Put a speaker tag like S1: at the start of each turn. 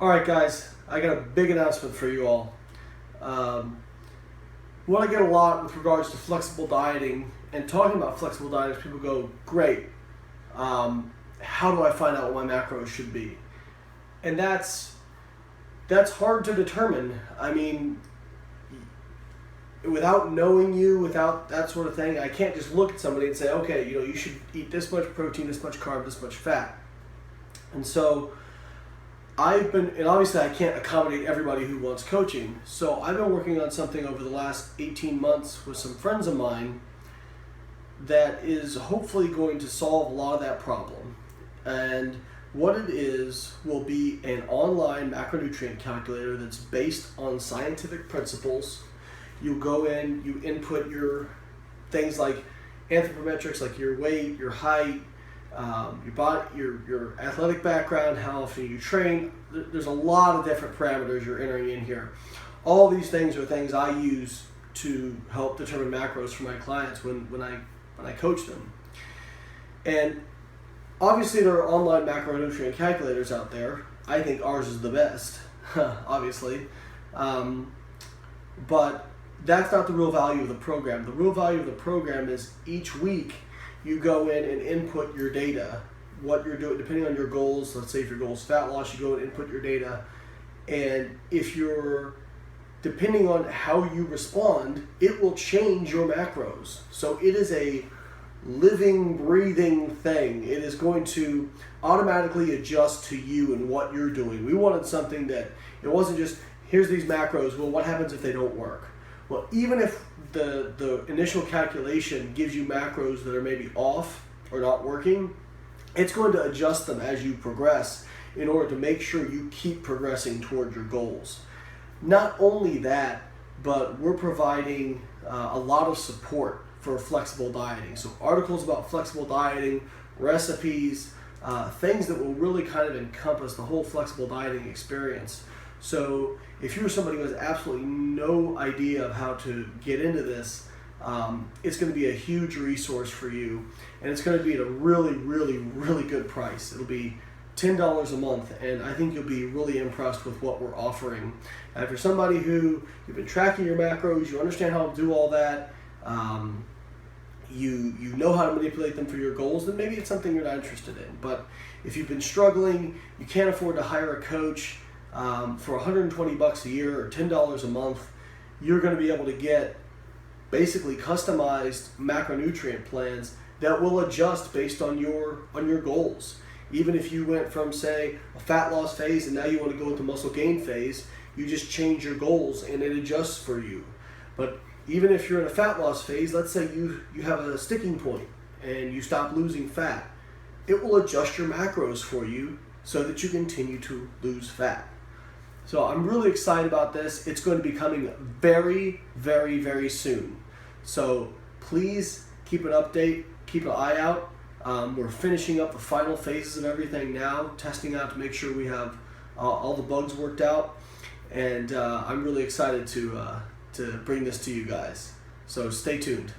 S1: All right, guys, I got a big announcement for you all. What I get a lot with regards to flexible dieting and talking about flexible dieting, people go, great, how do I find out what my macros should be? And that's hard to determine. I mean, without knowing you, without that sort of thing, I can't just look at somebody and say, okay, you should eat this much protein, this much carb, this much fat. And so and obviously I can't accommodate everybody who wants coaching, so I've been working on something over the last 18 months with some friends of mine that is hopefully going to solve a lot of that problem. And what it is will be an online macronutrient calculator that's based on scientific principles. You go in, you input your things like anthropometrics, like your weight, your height, your body, your athletic background, how often you train. There's a lot of different parameters you're entering in here. All these things are things I use to help determine macros for my clients when I coach them. And obviously there are online macronutrient calculators out there. I think ours is the best, obviously. But that's not the real value of the program. The real value of the program is each week you go in and input your data, what you're doing, depending on your goals. Let's say if your goal is fat loss, you go and input your data. And depending on how you respond, it will change your macros. So it is a living, breathing thing. It is going to automatically adjust to you and what you're doing. We wanted something that it wasn't just, here's these macros, well, what happens if they don't work? Well, even if the initial calculation gives you macros that are maybe off or not working, it's going to adjust them as you progress in order to make sure you keep progressing toward your goals. Not only that, but we're providing a lot of support for flexible dieting. So articles about flexible dieting, recipes, things that will really kind of encompass the whole flexible dieting experience. So if you're somebody who has absolutely no idea of how to get into this, it's going to be a huge resource for you, and it's going to be at a really, really, really good price. It'll be $10 a month, and I think you'll be really impressed with what we're offering. And if you're somebody who you've been tracking your macros, you understand how to do all that, you know how to manipulate them for your goals, then maybe it's something you're not interested in. But if you've been struggling, you can't afford to hire a coach, for $120 a year or $10 a month, you're going to be able to get basically customized macronutrient plans that will adjust based on your goals. Even if you went from, say, a fat loss phase and now you want to go into muscle gain phase, you just change your goals and it adjusts for you. But even if you're in a fat loss phase, let's say you have a sticking point and you stop losing fat, it will adjust your macros for you so that you continue to lose fat. So I'm really excited about this. It's going to be coming very, very, very soon. So please keep an update, keep an eye out. We're finishing up the final phases of everything now, testing out to make sure we have all the bugs worked out. And I'm really excited to bring this to you guys. So stay tuned.